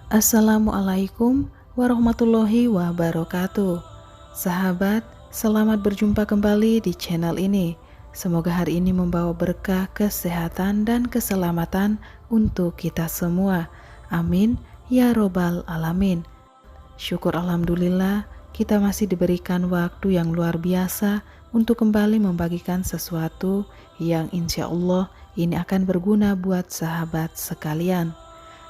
Assalamualaikum warahmatullahi wabarakatuh. Sahabat, selamat berjumpa kembali di channel ini. Semoga hari ini membawa berkah, kesehatan, dan keselamatan untuk kita semua. Amin ya robbal alamin. Syukur alhamdulillah kita masih diberikan waktu yang luar biasa untuk kembali membagikan sesuatu yang insya Allah ini akan berguna buat sahabat sekalian.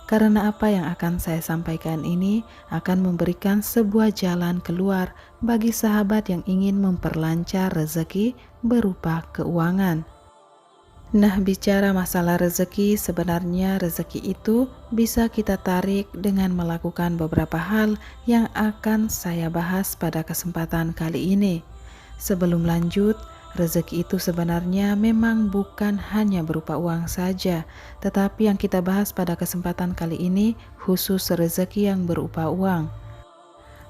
Karena apa yang akan saya sampaikan ini akan memberikan sebuah jalan keluar bagi sahabat yang ingin memperlancar rezeki berupa keuangan. Nah, bicara masalah rezeki, sebenarnya rezeki itu bisa kita tarik dengan melakukan beberapa hal yang akan saya bahas pada kesempatan kali ini. Sebelum lanjut, rezeki itu sebenarnya memang bukan hanya berupa uang saja, tetapi yang kita bahas pada kesempatan kali ini khusus rezeki yang berupa uang.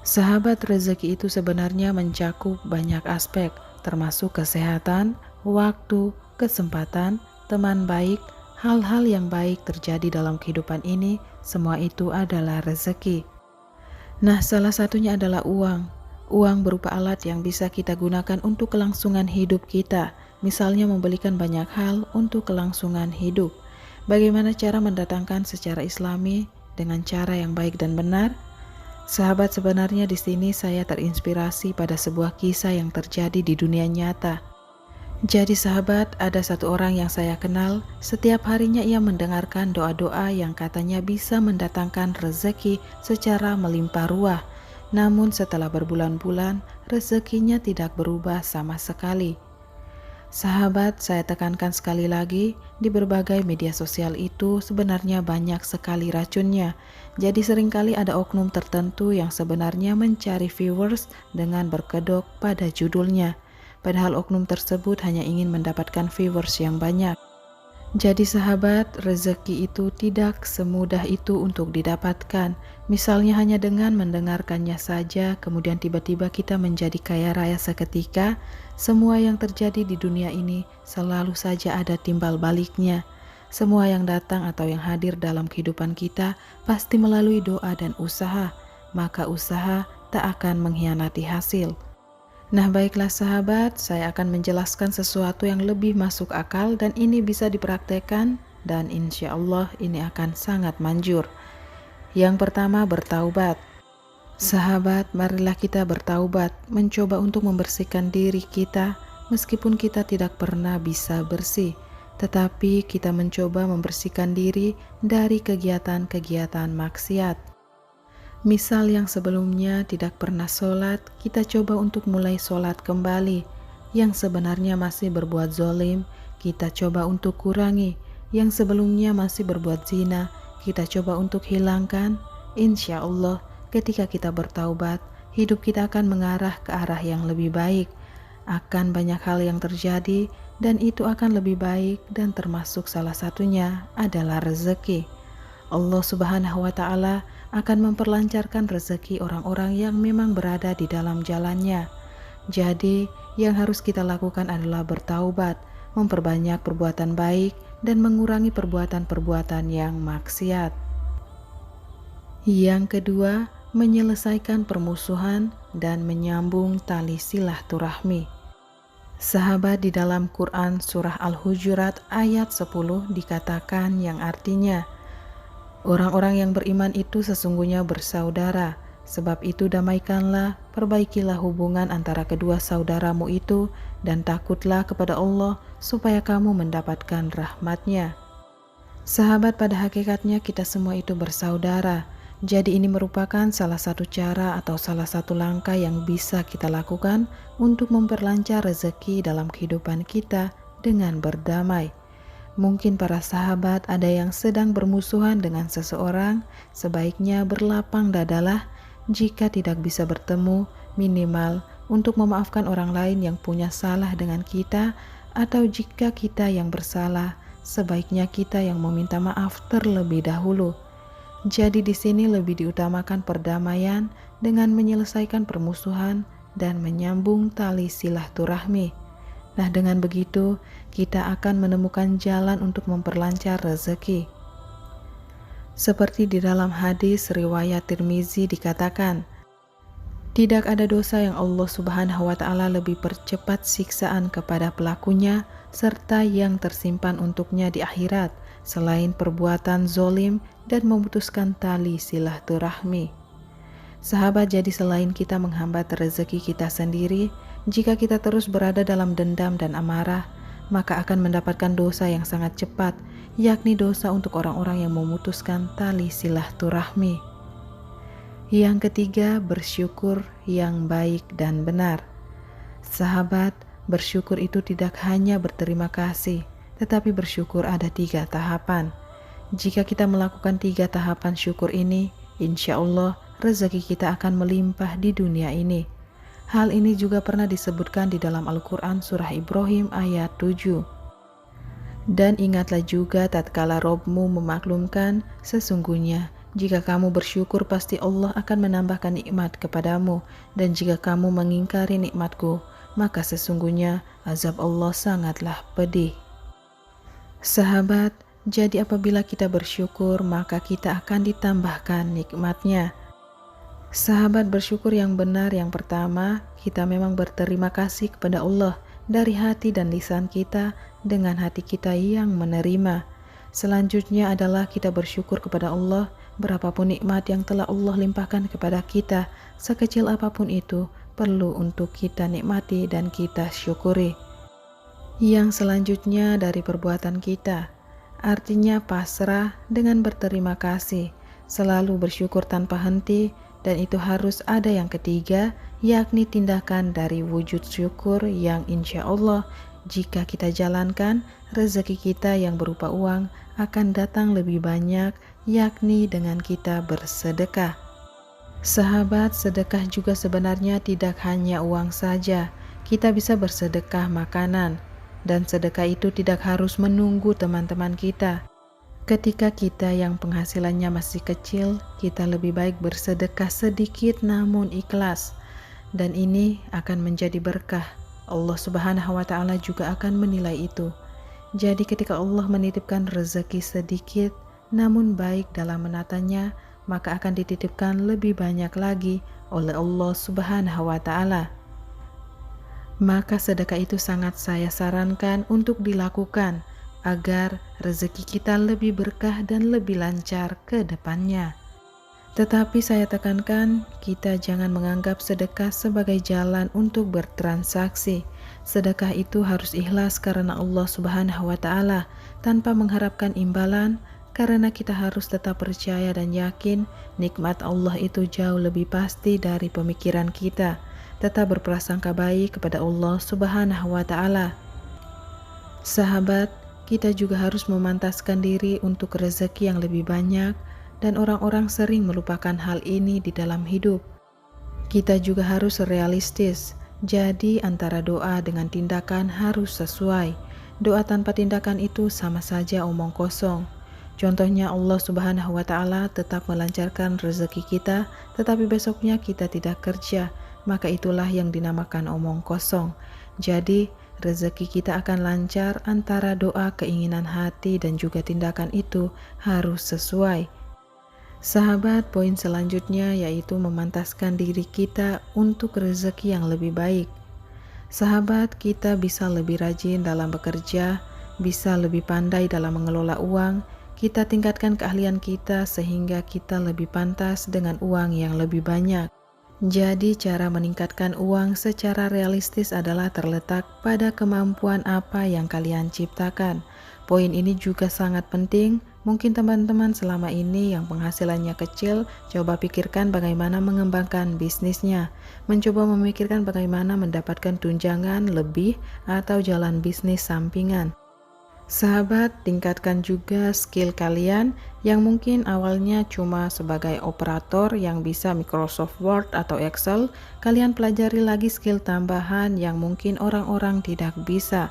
Sahabat, rezeki itu sebenarnya mencakup banyak aspek, termasuk kesehatan, waktu, kesempatan, teman baik, hal-hal yang baik terjadi dalam kehidupan ini, semua itu adalah rezeki. Nah, salah satunya adalah uang. Uang berupa alat yang bisa kita gunakan untuk kelangsungan hidup kita, misalnya membelikan banyak hal untuk kelangsungan hidup. Bagaimana cara mendatangkan secara Islami dengan cara yang baik dan benar? Sahabat, sebenarnya di sini saya terinspirasi pada sebuah kisah yang terjadi di dunia nyata. Jadi sahabat, ada satu orang yang saya kenal, setiap harinya ia mendengarkan doa-doa yang katanya bisa mendatangkan rezeki secara melimpah ruah. Namun setelah berbulan-bulan, rezekinya tidak berubah sama sekali. Sahabat, saya tekankan sekali lagi, di berbagai media sosial itu sebenarnya banyak sekali racunnya. Jadi seringkali ada oknum tertentu yang sebenarnya mencari viewers dengan berkedok pada judulnya. Padahal oknum tersebut hanya ingin mendapatkan viewers yang banyak. Jadi sahabat, rezeki itu tidak semudah itu untuk didapatkan. Misalnya hanya dengan mendengarkannya saja, kemudian tiba-tiba kita menjadi kaya raya seketika. Semua yang terjadi di dunia ini selalu saja ada timbal baliknya. Semua yang datang atau yang hadir dalam kehidupan kita pasti melalui doa dan usaha. Maka usaha tak akan mengkhianati hasil. Nah, baiklah sahabat, saya akan menjelaskan sesuatu yang lebih masuk akal dan ini bisa dipraktekkan dan insya Allah ini akan sangat manjur. Yang pertama, bertaubat. Sahabat, marilah kita bertaubat, mencoba untuk membersihkan diri kita meskipun kita tidak pernah bisa bersih, tetapi kita mencoba membersihkan diri dari kegiatan-kegiatan maksiat. Misal yang sebelumnya tidak pernah sholat, kita coba untuk mulai sholat kembali. Yang sebenarnya masih berbuat zolim, kita coba untuk kurangi. Yang sebelumnya masih berbuat zina, kita coba untuk hilangkan. Insya Allah, ketika kita bertaubat, hidup kita akan mengarah ke arah yang lebih baik. Akan banyak hal yang terjadi, dan itu akan lebih baik, dan termasuk salah satunya adalah rezeki. Allah Subhanahu wa Ta'ala akan memperlancarkan rezeki orang-orang yang memang berada di dalam jalannya. Jadi, yang harus kita lakukan adalah bertaubat, memperbanyak perbuatan baik, dan mengurangi perbuatan-perbuatan yang maksiat. Yang kedua, menyelesaikan permusuhan dan menyambung tali silaturahmi. Sahabat, di dalam Quran surah Al-Hujurat ayat 10 dikatakan yang artinya, orang-orang yang beriman itu sesungguhnya bersaudara, sebab itu damaikanlah, perbaikilah hubungan antara kedua saudaramu itu, dan takutlah kepada Allah supaya kamu mendapatkan rahmat-Nya. Sahabat, pada hakikatnya kita semua itu bersaudara. Jadi ini merupakan salah satu cara atau salah satu langkah yang bisa kita lakukan untuk memperlancar rezeki dalam kehidupan kita dengan berdamai. Mungkin para sahabat ada yang sedang bermusuhan dengan seseorang, sebaiknya berlapang dadalah jika tidak bisa bertemu, minimal untuk memaafkan orang lain yang punya salah dengan kita, atau jika kita yang bersalah, sebaiknya kita yang meminta maaf terlebih dahulu. Jadi di sini lebih diutamakan perdamaian dengan menyelesaikan permusuhan dan menyambung tali silaturahmi. Nah, dengan begitu kita akan menemukan jalan untuk memperlancar rezeki. Seperti di dalam hadis riwayat Tirmizi dikatakan, tidak ada dosa yang Allah Subhanahu wa Ta'ala lebih percepat siksaan kepada pelakunya serta yang tersimpan untuknya di akhirat selain perbuatan zolim dan memutuskan tali silaturahmi. Sahabat, jadi selain kita menghambat rezeki kita sendiri, jika kita terus berada dalam dendam dan amarah, maka akan mendapatkan dosa yang sangat cepat, yakni dosa untuk orang-orang yang memutuskan tali silaturahmi. Yang ketiga, bersyukur yang baik dan benar. Sahabat, bersyukur itu tidak hanya berterima kasih, tetapi bersyukur ada 3 tahapan. Jika kita melakukan 3 tahapan syukur ini, insya Allah rezeki kita akan melimpah di dunia ini. Hal ini juga pernah disebutkan di dalam Al-Quran surah Ibrahim ayat 7. Dan ingatlah juga tatkala Robmu memaklumkan, sesungguhnya jika kamu bersyukur pasti Allah akan menambahkan nikmat kepadamu, dan jika kamu mengingkari nikmatku, maka sesungguhnya azab Allah sangatlah pedih. Sahabat, jadi apabila kita bersyukur maka kita akan ditambahkan nikmatnya. Sahabat, bersyukur yang benar yang pertama, kita memang berterima kasih kepada Allah dari hati dan lisan kita dengan hati kita yang menerima. Selanjutnya adalah kita bersyukur kepada Allah berapapun nikmat yang telah Allah limpahkan kepada kita, sekecil apapun itu, perlu untuk kita nikmati dan kita syukuri. Yang selanjutnya dari perbuatan kita, artinya pasrah dengan berterima kasih, selalu bersyukur tanpa henti, dan itu harus ada yang ketiga, yakni tindakan dari wujud syukur yang insya Allah jika kita jalankan, rezeki kita yang berupa uang akan datang lebih banyak, yakni dengan kita bersedekah. Sahabat, sedekah juga sebenarnya tidak hanya uang saja, kita bisa bersedekah makanan, dan sedekah itu tidak harus menunggu teman-teman kita. Ketika kita yang penghasilannya masih kecil, kita lebih baik bersedekah sedikit namun ikhlas, dan ini akan menjadi berkah. Allah Subhanahu wa Ta'ala juga akan menilai itu. Jadi ketika Allah menitipkan rezeki sedikit namun baik dalam menatanya, maka akan dititipkan lebih banyak lagi oleh Allah Subhanahu wa Ta'ala. Maka sedekah itu sangat saya sarankan untuk dilakukan agar rezeki kita lebih berkah dan lebih lancar ke depannya. Tetapi saya tekankan, kita jangan menganggap sedekah sebagai jalan untuk bertransaksi. Sedekah itu harus ikhlas karena Allah Subhanahu wa Ta'ala, tanpa mengharapkan imbalan, karena kita harus tetap percaya dan yakin nikmat Allah itu jauh lebih pasti dari pemikiran kita. Tetap berprasangka baik kepada Allah Subhanahu wa Ta'ala. Sahabat, kita juga harus memantaskan diri untuk rezeki yang lebih banyak, dan orang-orang sering melupakan hal ini di dalam hidup. Kita juga harus realistis, jadi antara doa dengan tindakan harus sesuai. Doa tanpa tindakan itu sama saja omong kosong. Contohnya Allah Subhanahu wa Ta'ala tetap melancarkan rezeki kita, tetapi besoknya kita tidak kerja, maka itulah yang dinamakan omong kosong. Jadi rezeki kita akan lancar antara doa, keinginan hati, dan juga tindakan itu harus sesuai. Sahabat, poin selanjutnya yaitu memantaskan diri kita untuk rezeki yang lebih baik. Sahabat, kita bisa lebih rajin dalam bekerja, bisa lebih pandai dalam mengelola uang, kita tingkatkan keahlian kita sehingga kita lebih pantas dengan uang yang lebih banyak. Jadi cara meningkatkan uang secara realistis adalah terletak pada kemampuan apa yang kalian ciptakan. Poin ini juga sangat penting. Mungkin teman-teman selama ini yang penghasilannya kecil, coba pikirkan bagaimana mengembangkan bisnisnya. Mencoba memikirkan bagaimana mendapatkan tunjangan lebih atau jalan bisnis sampingan. Sahabat, tingkatkan juga skill kalian yang mungkin awalnya cuma sebagai operator yang bisa Microsoft Word atau Excel. Kalian pelajari lagi skill tambahan yang mungkin orang-orang tidak bisa.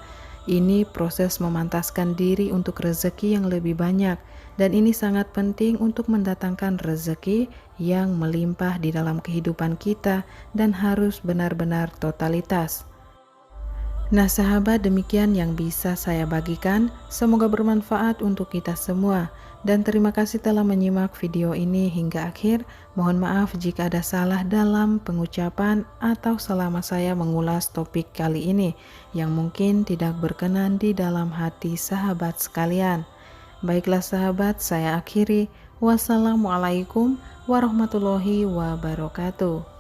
Ini proses memantaskan diri untuk rezeki yang lebih banyak, dan ini sangat penting untuk mendatangkan rezeki yang melimpah di dalam kehidupan kita dan harus benar-benar totalitas. Nah sahabat, demikian yang bisa saya bagikan. Semoga bermanfaat untuk kita semua. Dan terima kasih telah menyimak video ini hingga akhir. Mohon maaf jika ada salah dalam pengucapan atau selama saya mengulas topik kali ini yang mungkin tidak berkenan di dalam hati sahabat sekalian. Baiklah sahabat, saya akhiri. Wassalamualaikum warahmatullahi wabarakatuh.